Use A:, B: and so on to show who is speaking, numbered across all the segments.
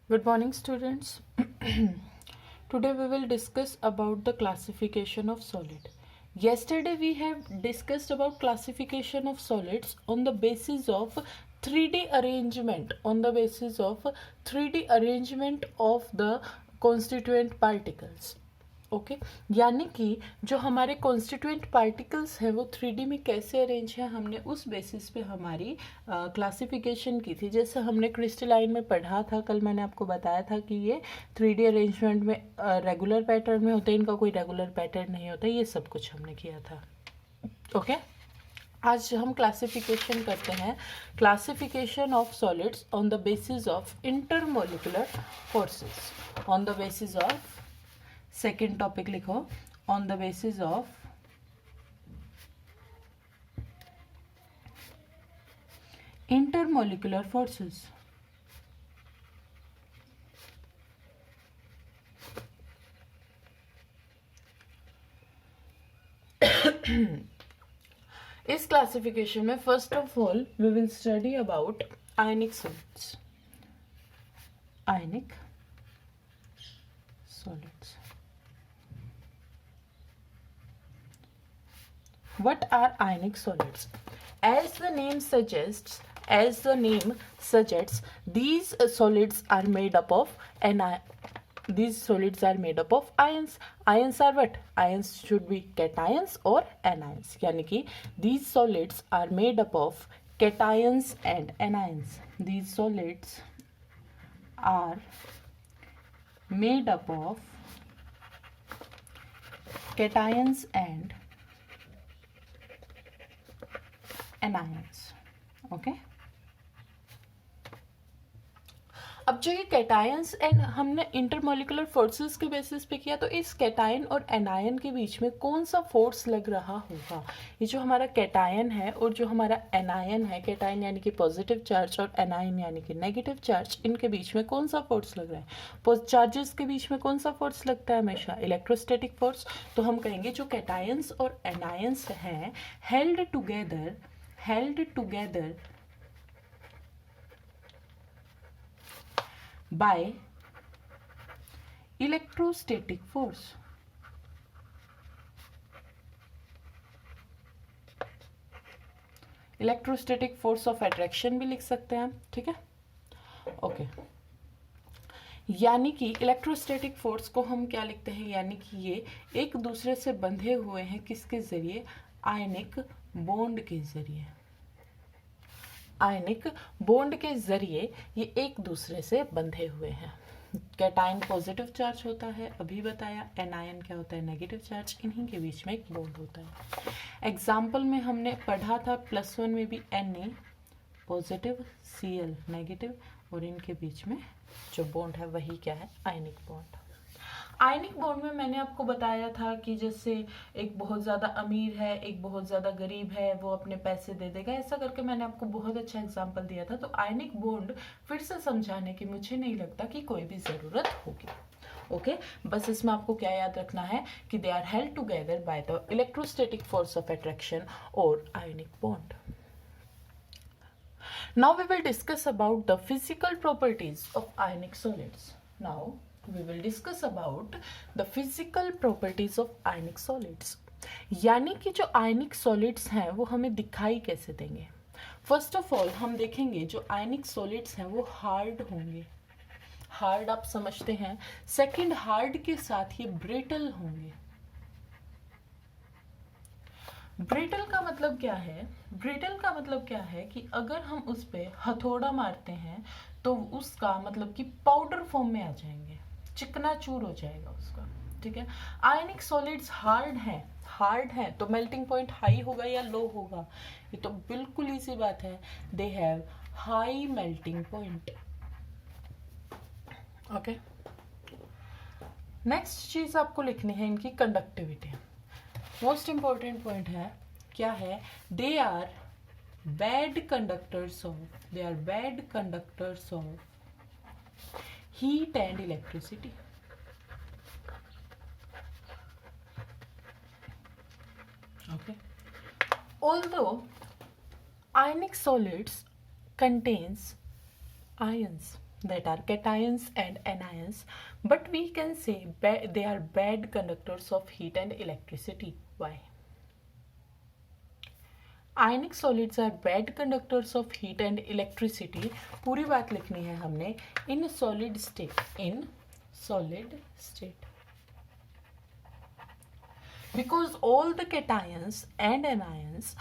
A: Good morning, students. Today we will discuss about the classification of solid. Yesterday we have discussed about classification of solids on the basis of 3D arrangement, of the constituent particles. Okay यानी कि जो हमारे constituent particles हैं वो 3D में कैसे arrange है, हमने उस बेसिस पे हमारी क्लासिफिकेशन की थी. जैसे हमने क्रिस्टलाइन में पढ़ा था, कल मैंने आपको बताया था कि ये 3D अरेंजमेंट में रेगुलर पैटर्न में होते हैं, इनका कोई रेगुलर पैटर्न नहीं होता. ये सब कुछ हमने किया था. ओके आज हम क्लासिफिकेशन करते हैं, classification of solids on the basis of intermolecular forces. On the basis of, second topic लिखो, on the basis of intermolecular forces. इस क्लासिफिकेशन में first of all we will study about ionic solids. Ionic solids. What are ionic solids? As the name suggests, these solids are made up of ions. Ions are what? Ions should be cations or anions. यानी कि these solids are made up of cations and anions. These solids are made up of cations and anions. Okay अब जो ये cations and हमने intermolecular forces के basis पे किया, तो इस कैटायन और एनायन के बीच में कौन सा फोर्स लग रहा होगा. ये जो हमारा कैटायन है और जो हमारा एनायन है, कैटायन यानी कि पॉजिटिव चार्ज और एनायन यानी कि नेगेटिव चार्ज, इनके बीच में कौन सा फोर्स लग रहा है. चार्जेस के बीच में कौन सा फोर्स लगता है हमेशा? Electrostatic force. तो हम कहेंगे जो कैटायंस और एनायंस हैं held together by electrostatic force. Electrostatic force of attraction भी लिख सकते हैं हम. ठीक है, ओके. यानी कि इलेक्ट्रोस्टैटिक फोर्स को हम क्या लिखते हैं, यानी कि ये एक दूसरे से बंधे हुए हैं. किसके जरिए? आयनिक बॉन्ड के जरिए. आयनिक बॉन्ड के जरिए ये एक दूसरे से बंधे हुए हैं. कैटायन पॉजिटिव चार्ज होता है, अभी बताया. एनायन क्या होता है? Negative charge. इन्हीं के बीच में एक बॉन्ड होता है. एग्जाम्पल में हमने पढ़ा था +1 में भी Na पॉजिटिव, Cl नेगेटिव, और इनके बीच में जो बॉन्ड है वही क्या है? Ionic bond. आयनिक बॉन्ड में मैंने आपको बताया था कि जैसे एक बहुत ज़्यादा अमीर है, एक बहुत ज़्यादा गरीब है, वो अपने पैसे दे देगा, ऐसा करके मैंने आपको बहुत अच्छा एग्जांपल दिया था. तो आयनिक बॉन्ड फिर से समझाने की मुझे नहीं लगता कि कोई भी ज़रूरत होगी. ओके बस इसमें आपको क्या याद रखना है कि they are held together by the electrostatic force of attraction और ionic bond. Now we will discuss about the physical properties of ionic solids. Now we will discuss about the physical properties of ionic solids. यानी कि जो आयनिक solids हैं वो हमें दिखाई कैसे देंगे. फर्स्ट ऑफ ऑल हम देखेंगे जो आयनिक सॉलिड्स हैं वो हार्ड होंगे. हार्ड आप समझते हैं. सेकंड, हार्ड के साथ ये ब्रिटल होंगे. ब्रिटल का मतलब क्या है? ब्रिटल का मतलब क्या है कि अगर हम उस पर हथौड़ा मारते हैं तो उसका मतलब कि पाउडर फॉर्म में आ जाएंगे, चिकनाचूर हो जाएगा उसका. ठीक है. आयनिक सॉलिड्स हार्ड है तो मेल्टिंग पॉइंट हाई होगा या लो होगा? ये तो बिल्कुल इसी बात है. They have high melting point. Okay, next चीज आपको लिखनी है इनकी कंडक्टिविटी. मोस्ट इंपॉर्टेंट पॉइंट है, क्या है? They are bad conductors of heat and electricity. Okay. Although ionic solids contains ions, that are cations and anions, but we can say they are bad conductors of heat and electricity. Why? Ionic solids are bad conductors of heat and electricity. पूरी बात लिखनी है हमने. In solid state, because all the cations and anions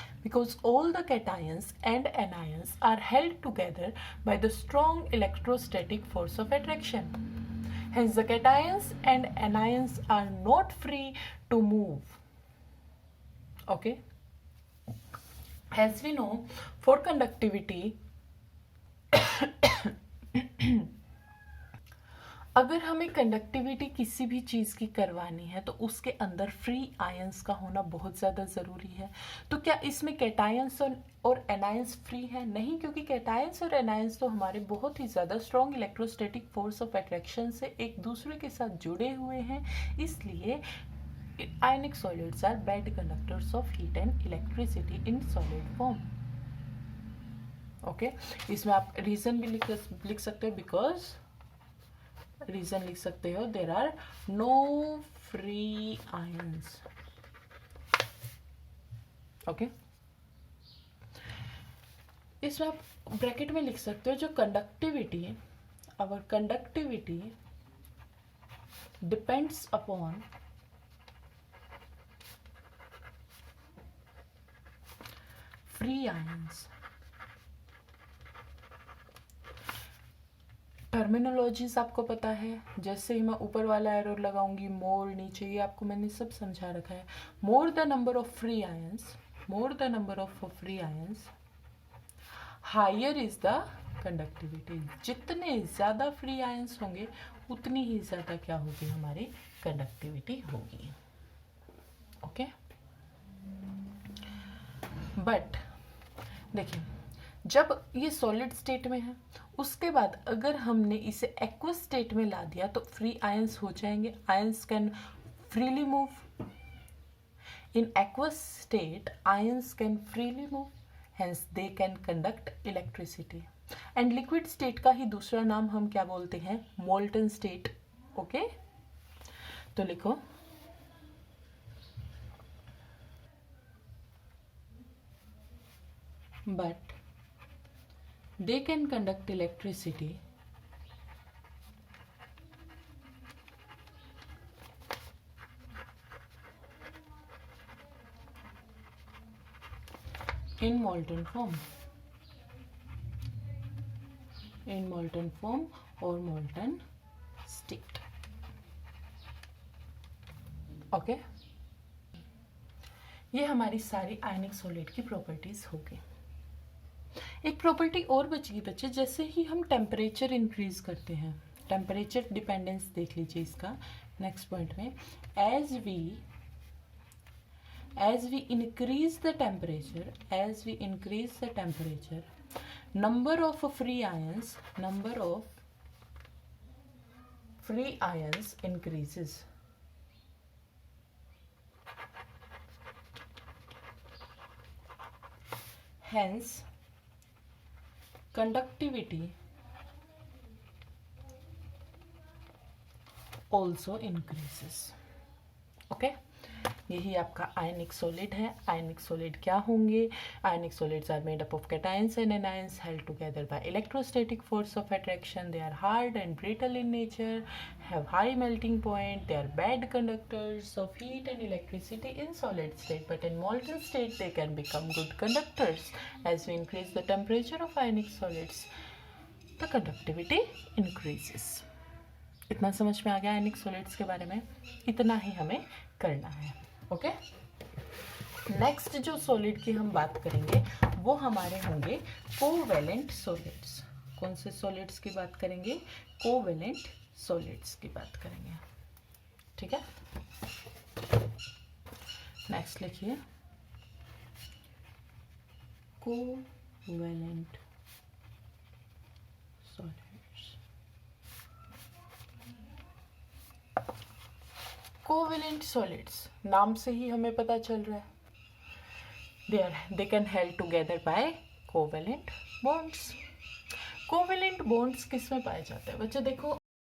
A: are held together by the strong electrostatic force of attraction. Hence the cations and anions are not free to move. Okay? As we know, for conductivity, अगर हमें conductivity किसी भी चीज़ की करवानी है तो उसके अंदर फ्री आयंस का होना बहुत ज़्यादा ज़रूरी है. तो क्या इसमें कैटायंस और एनायंस फ्री है? नहीं, क्योंकि कैटायंस और एनायंस तो हमारे बहुत ही ज़्यादा strong electrostatic force of attraction से एक दूसरे के साथ जुड़े हुए हैं. इसलिए ionic solids are bad conductors of heat and electricity in solid form. Okay, इसमें आप रीजन भी लिख सकते हो. बिकॉज रीजन लिख सकते हो, there are no free ions. Okay, इसमें आप ब्रैकेट में लिख सकते हो जो conductivity, our conductivity depends upon free ions. Terminologies आपको पता है. जैसे ही मैं ऊपर वाला एरो लगाऊंगी, मोर, नीचे, ये आपको मैंने सब समझा रखा है. More the number of free ions, higher is the conductivity. जितने ज़्यादा फ्री आयंस होंगे उतनी ही ज़्यादा क्या होगी, हमारी कंडक्टिविटी होगी. ओके, बट देखिए, जब ये सॉलिड स्टेट में है, उसके बाद अगर हमने इसे एक्वस स्टेट में ला दिया तो फ्री आयंस हो जाएंगे. Ions can freely move. In aqueous state ions can freely move, hence they can conduct electricity. And liquid state का ही दूसरा नाम हम क्या बोलते हैं, मोल्टन स्टेट. ओके, तो लिखो, but they can conduct electricity in molten form or molten state. Okay, ये हमारी सारी आयनिक सॉलिड की प्रॉपर्टीज हो गई. एक प्रॉपर्टी और बच गई बच्चे, जैसे ही हम टेम्परेचर इंक्रीज करते हैं, टेम्परेचर डिपेंडेंस देख लीजिए इसका नेक्स्ट पॉइंट में. As we increase the temperature, number of free ions increases. Hence conductivity also increases. Okay, यही आपका आयनिक सॉलिड है. आयनिक सॉलिड क्या होंगे? Ionic solids are made up of cations and anions held together by electrostatic force of attraction. They are hard and brittle in nature, have high melting point. They are bad conductors of heat and electricity in solid state, but in molten state they can become good conductors. As we increase the temperature of ionic solids, the conductivity increases. इतना समझ में आ गया आयनिक solids के बारे में? इतना ही हमें करना है. ओके, नेक्स्ट जो सॉलिड की हम बात करेंगे वो हमारे होंगे कोवेलेंट सॉलिड्स. कौन से सॉलिड्स की बात करेंगे? कोवेलेंट सॉलिड्स की बात करेंगे. ठीक है, नेक्स्ट लिखिए, कोवेलेंट सॉलिड्स. कोवेलेंट सॉलिड्स, नाम से ही हमें पता चल रहा है, they can held together by covalent bonds. Covalent bonds किस में पाए जाते हैं बच्चे? देखो